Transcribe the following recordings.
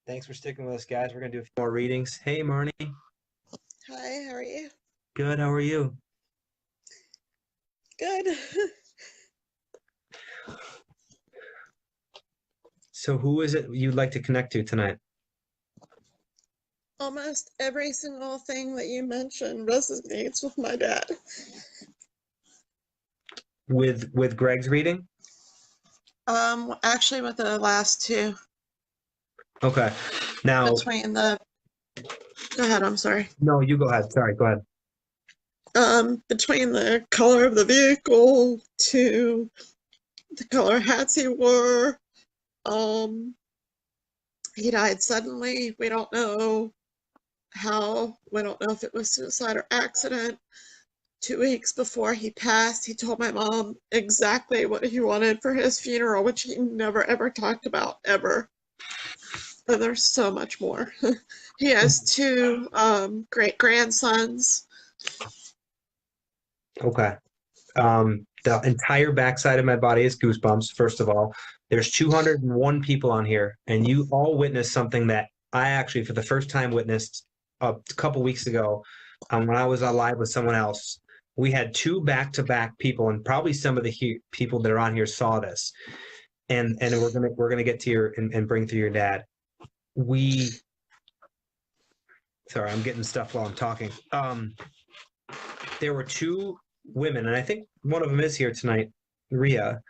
Thanks for sticking with us, guys. We're gonna do a few more readings. Hey, Marnie. Hi, how are you? Good. How are you? Good. So, who is it you'd like to connect to tonight? Almost every single thing that you mentioned resonates with my dad. With Greg's reading? Actually with the last two. Okay. Now, Between the Go ahead, I'm sorry. no, you go ahead. Sorry, go ahead. Between the color of the vehicle to the color hats he wore. He died suddenly. We don't know how. We don't know if it was suicide or accident. 2 weeks before he passed, he told my mom exactly what he wanted for his funeral, which he never ever talked about, ever. And there's so much more. He has two great grandsons. Okay. The entire backside of my body is goosebumps, first of all. There's 201 people on here, and you all witnessed something that I actually, for the first time, witnessed a couple weeks ago when I was alive with someone else. We had two back-to-back people, and probably some of the people that are on here saw this. And we're gonna get to your and bring through your dad. Sorry, I'm getting stuff while I'm talking. There were two women, and I think one of them is here tonight, Ria,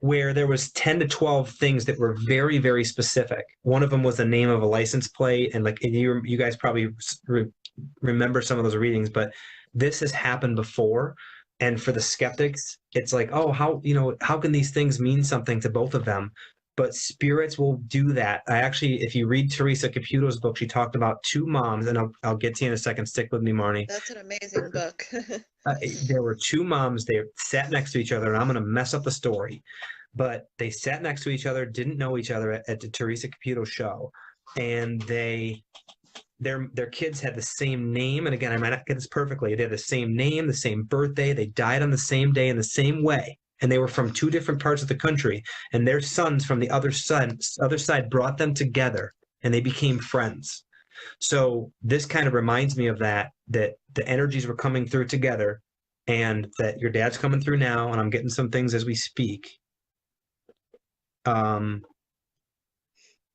where there was 10 to 12 things that were very, very specific. One of them was the name of a license plate, and you guys probably remember some of those readings, but this has happened before. And for the skeptics, it's like, oh, how can these things mean something to both of them? But spirits will do that. I actually, if you read Teresa Caputo's book, she talked about two moms, and I'll get to you in a second. Stick with me, Marnie. That's an amazing book. There were two moms. They sat next to each other, and I'm going to mess up the story, but they sat next to each other, didn't know each other at the Teresa Caputo show, and their kids had the same name. And again, I might not get this perfectly. They had the same name, the same birthday. They died on the same day in the same way. And they were from two different parts of the country. And their sons from the other side brought them together, and they became friends. So this kind of reminds me of that the energies were coming through together, and that your dad's coming through now, and I'm getting some things as we speak. I'm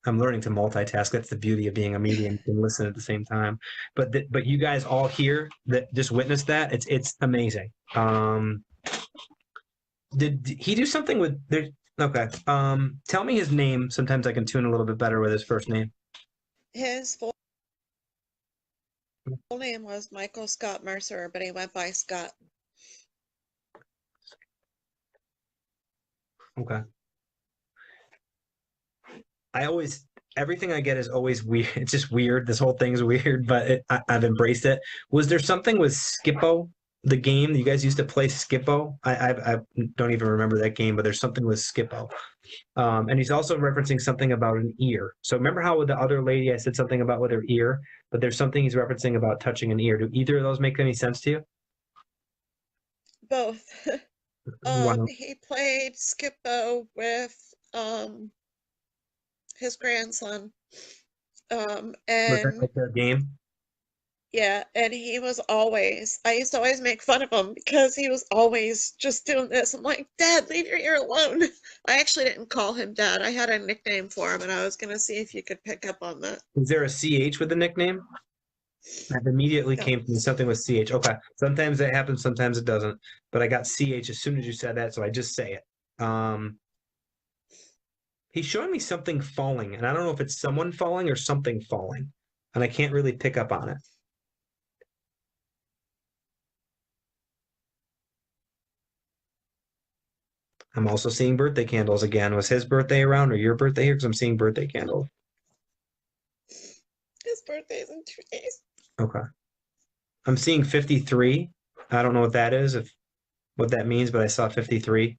learning to multitask. That's the beauty of being a medium and listen at the same time. But you guys all here that just witnessed that, it's amazing. Did he do something with there? Okay. Tell me his name. Sometimes I can tune a little bit better with his first name. His full name was Michael Scott Mercer, but he went by Scott. Okay. Everything I get is always weird. It's just weird. This whole thing's weird, but I've embraced it. Was there something with Skippo, the game you guys used to play, Skippo? I don't even remember that game, but there's something with Skippo. And he's also referencing something about an ear. So remember how with the other lady I said something about with her ear, but there's something he's referencing about touching an ear. Do either of those make any sense to you? Both. Wow. He played Skippo with his grandson. Was that And like their game? yeah, and he was always, I used to always make fun of him because he was always just doing this. I'm like, Dad, leave your ear alone. I actually didn't call him Dad. I had a nickname for him, and I was going to see if you could pick up on that. Is there a CH with the nickname? That immediately No. came to me something with CH. Okay. Sometimes that happens, sometimes it doesn't. But I got CH as soon as you said that, so I just say it. He's showing me something falling, and I don't know if it's someone falling or something falling, and I can't really pick up on it. I'm also seeing birthday candles again. Was his birthday around or your birthday here? Because I'm seeing birthday candles. His birthday's in 2 days. Okay. I'm seeing 53. I don't know what that is, if what that means, but I saw 53.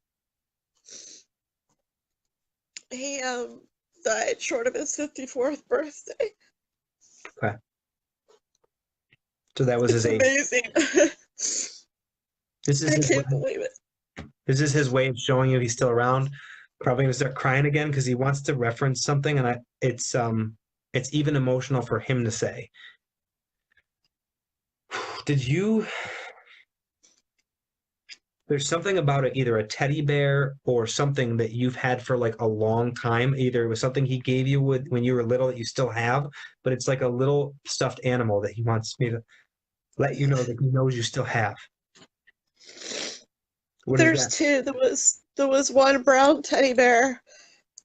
He died short of his 54th birthday. Okay. So that was It's his age. amazing. This is I his can't way, believe it. this is his way of showing you he's still around. Probably gonna start crying again because he wants to reference something, and it's It's even emotional for him to say. Did you There's something about it, either a teddy bear or something that you've had for like a long time. Either it was something he gave you when you were little that you still have, but it's like a little stuffed animal that he wants me to let you know that he knows you still have. What is There's that? two. There was one brown teddy bear,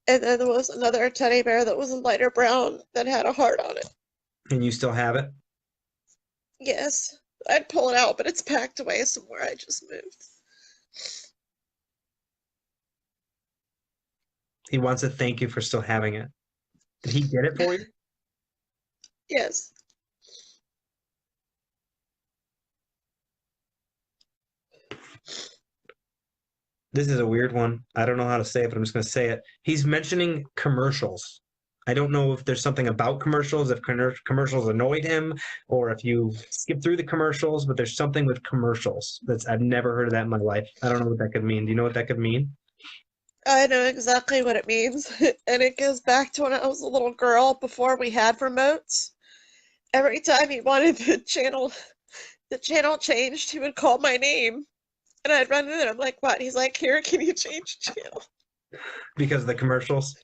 and then there was another teddy bear that was a lighter brown that had a heart on it. And you still have it? Yes, I'd pull it out, but it's packed away somewhere. I just moved. He wants to thank you for still having it. Did he get it for you? Yes. This is a weird one. I don't know how to say it, but I'm just going to say it. He's mentioning commercials. I don't know if there's something about commercials, if commercials annoyed him, or if you skip through the commercials, but there's something with commercials that's I've never heard of that in my life. I don't know what that could mean. Do you know what that could mean? I know exactly what it means, and it goes back to when I was a little girl before we had remotes. Every time he wanted the channel changed, he would call my name, and I'd run in and I'm like, "What?" He's like, "Here, can you change channel?" Because of the commercials.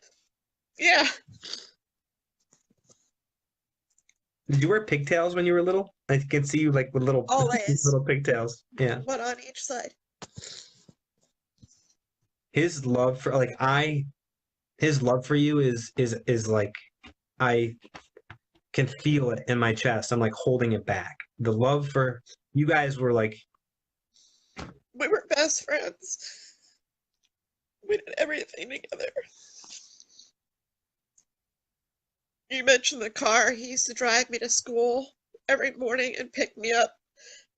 Yeah, Did you wear pigtails when you were little? I can see you like with little always. little pigtails. Yeah. One on each side. His love for his love for you is like I can feel it in my chest. I'm like holding it back. The love for you guys were like We were best friends. We did everything together. You mentioned the car. He used to drive me to school every morning and pick me up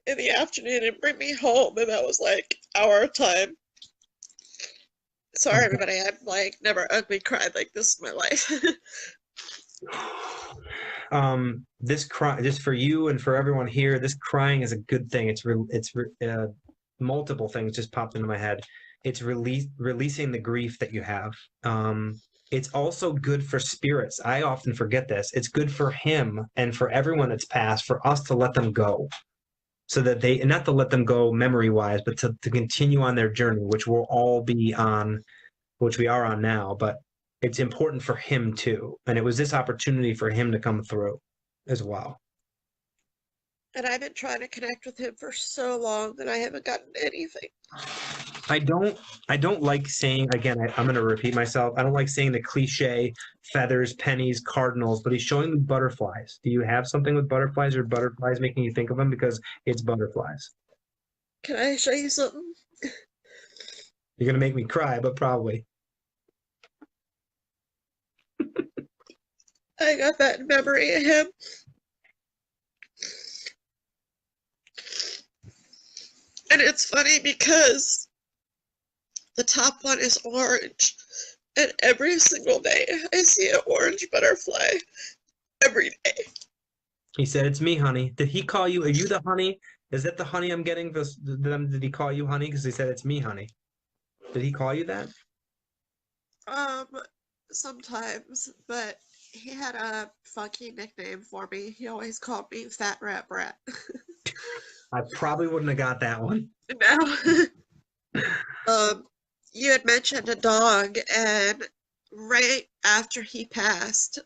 in the afternoon and bring me home, and that was like our time. Sorry, everybody. I've like never ugly cried like this in my life. this cry just for you and for everyone here, this crying is a good thing. Multiple things just popped into my head. It's releasing the grief that you have. It's also good for spirits. I often forget this. It's good for him and for everyone that's passed, for us to let them go, so that they, and not to let them go memory wise, but to continue on their journey, which we'll all be on, which we are on now. But it's important for him too. And it was this opportunity for him to come through as well. And I've been trying to connect with him for so long that I haven't gotten anything. I don't I don't like saying, again, I'm going to repeat myself. I don't like saying the cliche feathers, pennies, cardinals, but he's showing me butterflies. Do you have something with butterflies, or butterflies making you think of him? Because it's butterflies. Can I show you something? You're going to make me cry, but probably. I got that in memory of him. And it's funny because the top one is orange. And every single day I see an orange butterfly. Every day. He said, "It's me, honey." Did he call you? Are you the honey? Is that the honey I'm getting? Did he call you honey? Because he said, "It's me, honey." Did he call you that? Um, sometimes, but he had a funky nickname for me. He always called me Fat Rat Brat. I probably wouldn't have got that one. Now, you had mentioned a dog, and right after he passed,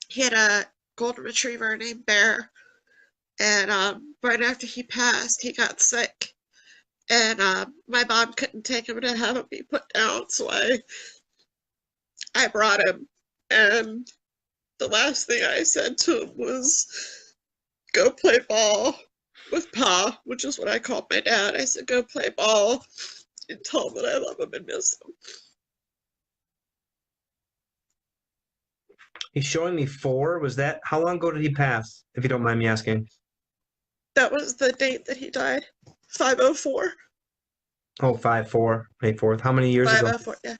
he had a golden retriever named Bear, and right after he passed, he got sick, and my mom couldn't take him to have him be put down, so I brought him, and the last thing I said to him was, "Go play ball with Pa," which is what I called my dad. I said, "Go play ball and tell him that I love him and miss him." He's showing me 4. Was that, how long ago did he pass? If you don't mind me asking. That was the date that he died. 504. Oh, 5/4, May 4th. How many years ago? 504, yeah.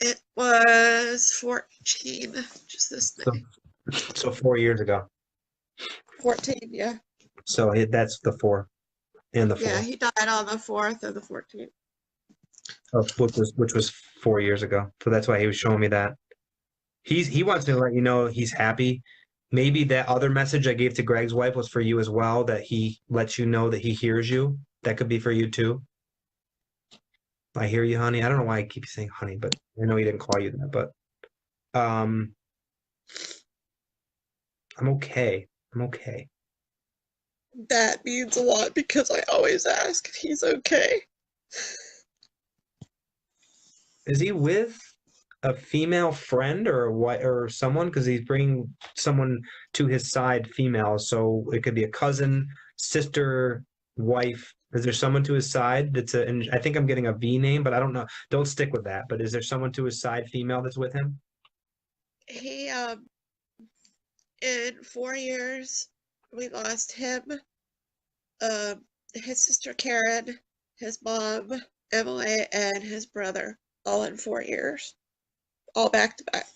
It was 14, just this So, May. so 4 years ago. 14, yeah. So that's the 4 and the 4. Yeah, he died on the 4th and the 14th. of which was 4 years ago. So that's why he was showing me that. He wants me to let you know he's happy. Maybe that other message I gave to Greg's wife was for you as well, that he lets you know that he hears you. That could be for you too. I hear you, honey. I don't know why I keep saying honey, but I know he didn't call you that, but um I'm okay. I'm okay. That means a lot because I always ask if he's okay. Is he with a female friend or what or someone? Because he's bringing someone to his side, female. So it could be a cousin, sister, wife. Is there someone to his side that's a? And I think I'm getting a V name, but I don't know. Don't stick with that. But is there someone to his side, female, that's with him? He, in 4 years, we lost him, his sister Karen, his mom, Emily, and his brother, all in 4 years, all back to back.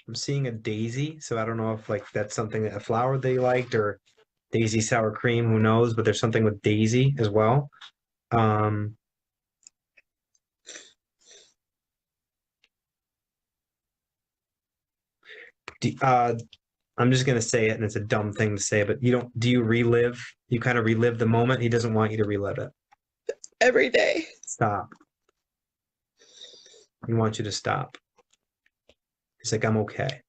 I'm seeing a daisy, so I don't know if like that's something that a flower they liked or daisy sour cream. Who knows? But there's something with daisy as well. Um, uh, I'm just gonna say it, and it's a dumb thing to say, but you don't. Do you relive? You kind of relive the moment. He doesn't want you to relive it. Every day. Stop. He wants you to stop. He's like, I'm okay.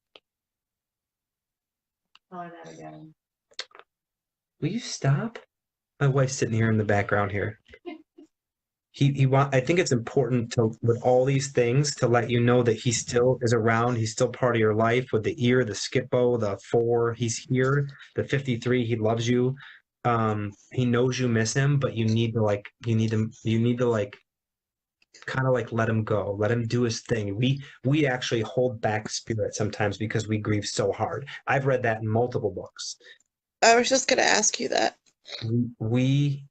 Oh, that again. Will you stop? My wife's sitting here in the background here. He want. I think it's important to with all these things to let you know that he still is around. He's still part of your life. With the ear, the skippo, the 4, he's here. The 53, he loves you. He knows you miss him, but you need to like kind of like let him go, let him do his thing. We actually hold back spirit sometimes because we grieve so hard. I've read that in multiple books. I was just gonna ask you that. We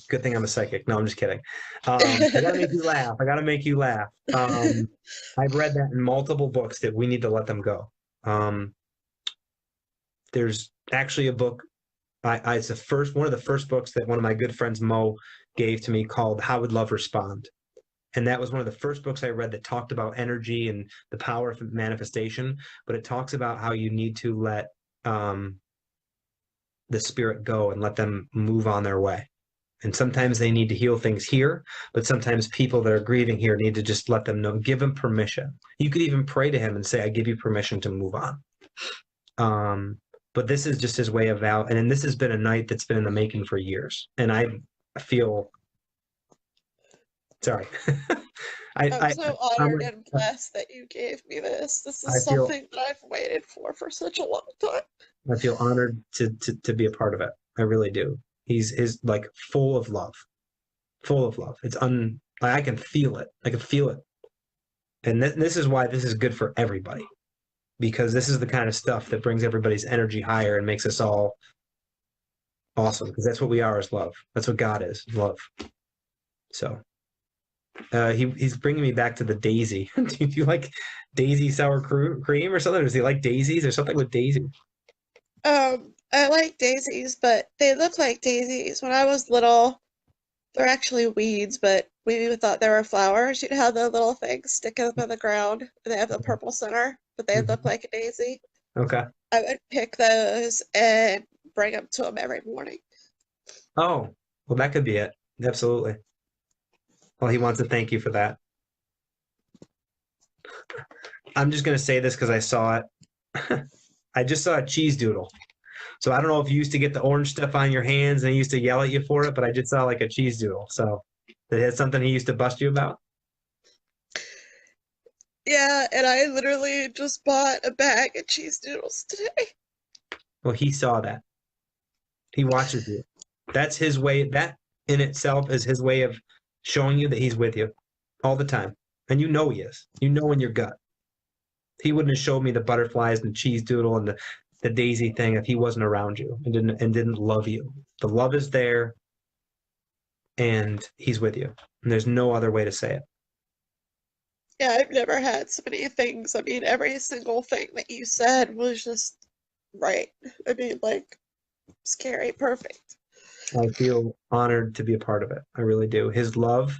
good thing I'm a psychic. No, I'm just kidding. I gotta make you laugh. I gotta make you laugh. I've read that in multiple books that we need to let them go. There's actually a book. It's the first one of the first books that one of my good friends Mo gave to me called "How Would Love Respond," and that was one of the first books I read that talked about energy and the power of manifestation. But it talks about how you need to let the spirit go and let them move on their way. And sometimes they need to heal things here, but sometimes people that are grieving here need to just let them know, give them permission. You could even pray to him and say, I give you permission to move on. But this is just his way of out. And then this has been a night that's been in the making for years. And I feel sorry. I'm so honored like, and blessed that you gave me this. This I is feel something that I've waited for such a long time. I feel honored to be a part of it. I really do. He's is like full of love, full of love. I can feel it. I can feel it. And this is why this is good for everybody, because this is the kind of stuff that brings everybody's energy higher and makes us all awesome, because that's what we are, is love. That's what God is, love. So he's bringing me back to the daisy. Do you like daisy sour cream or something? Does he like daisies or something with daisy? I like daisies, but they look like daisies. When I was little, they're actually weeds, but we thought they were flowers. You'd have the little things sticking up in the ground, and they have the purple center, but they look like a daisy. Okay. I would pick those and bring them to him every morning. Oh, well, that could be it. Absolutely. Well, he wants to thank you for that. I'm just going to say this because I saw it. I just saw a cheese doodle. So I don't know if you used to get the orange stuff on your hands and he used to yell at you for it, but I just saw like a cheese doodle. So that has something he used to bust you about? Yeah, and I literally just bought a bag of cheese doodles today. Well, he saw that. He watches you. That's his way. That in itself is his way of showing you that he's with you all the time. And you know he is. You know in your gut. He wouldn't have showed me the butterflies and the cheese doodle and the daisy thing if he wasn't around you and didn't love you. The love is there and he's with you. And there's no other way to say it. Yeah, I've never had so many things. I mean, every single thing that you said was just Right. I mean, like, scary, perfect. I feel honored to be a part of it. I really do. His love,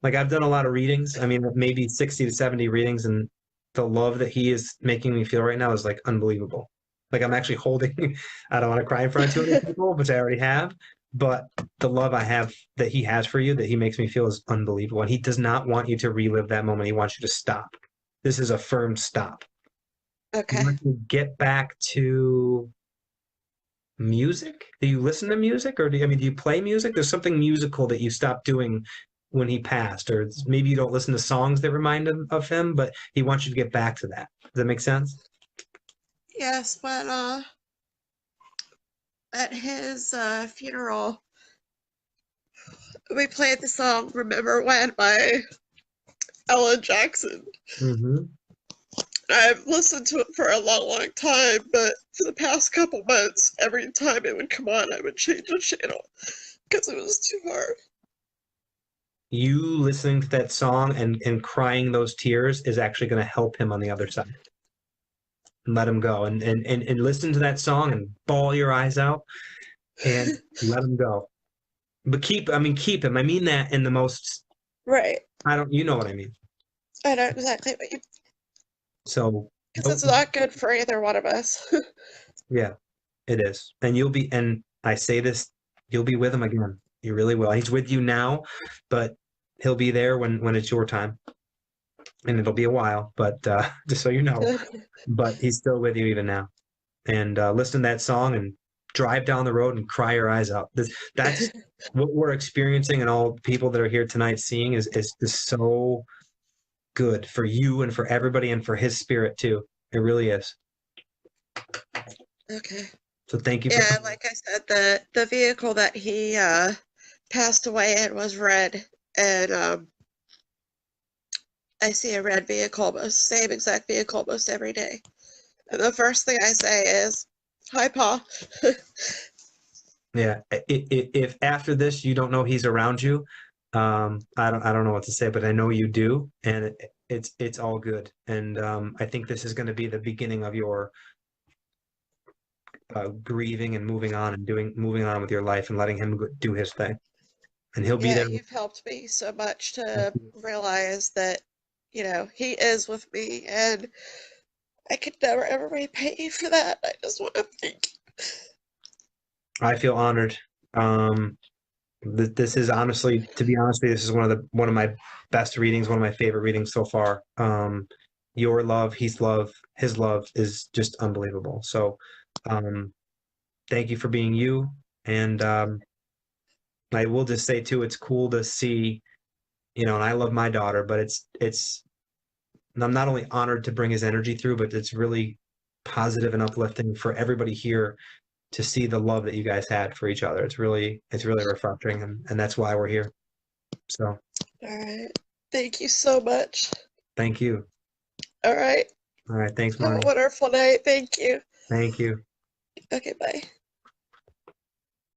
like I've done a lot of readings. I mean, maybe 60 to 70 readings, and the love that he is making me feel right now is like unbelievable. Like I'm actually holding, I don't want to cry in front of too many people, which I already have, but the love I have that he has for you, that he makes me feel is unbelievable. And he does not want you to relive that moment. He wants you to stop. This is a firm stop. He Okay. wants you to get back to music? Do you listen to music, or do you play music? There's something musical that you stopped doing when he passed, or maybe you don't listen to songs that remind him of him, but he wants you to get back to that. Does that make sense? Yes, but at his funeral, we played the song "Remember When" by Ella Jackson. Mm-hmm. I've listened to it for a long, long time, but for the past couple months, every time it would come on, I would change the channel because it was too hard. You listening to that song and crying those tears is actually going to help him on the other side. And let him go and listen to that song and bawl your eyes out and let him go. But keep him. I mean that in the most, Right. you know what I mean. I know exactly what you, So because don't, it's not good for either one of us. yeah, it is. And I say this, you'll be with him again. You really will. He's with you now, but he'll be there when it's your time. And it'll be a while, but just so you know, but he's still with you even now. And listen to that song and drive down the road and cry your eyes out. That's what we're experiencing, and all people that are here tonight seeing is just so good for you and for everybody and for his spirit too. It really is. Okay. So thank you for Yeah, coming. like I said, the vehicle that he passed away in was red, and I see a red vehicle, almost same exact vehicle, almost every day. And the first thing I say is, "Hi, Pa." Yeah, if after this you don't know he's around you, I don't know what to say, but I know you do, and it's all good. And I think this is going to be the beginning of your grieving and moving on with your life and letting him do his thing, and he'll be Yeah, there. you've helped me so much to realize that, he is with me, and I could never ever repay you for that. I just want to thank you. I feel honored. Um, this is honestly, to be honest with you, this is one of my best readings, one of my favorite readings so far. Your love, his love is just unbelievable. So, um, thank you for being you. And I will just say too, it's cool to see, and I love my daughter, but I'm not only honored to bring his energy through, but it's really positive and uplifting for everybody here to see the love that you guys had for each other. It's really refreshing, and that's why we're here. So All right. Thank you so much. thank you. All right. All right, thanks, Have a Marnie. wonderful night. Thank you. Thank you. Okay, bye.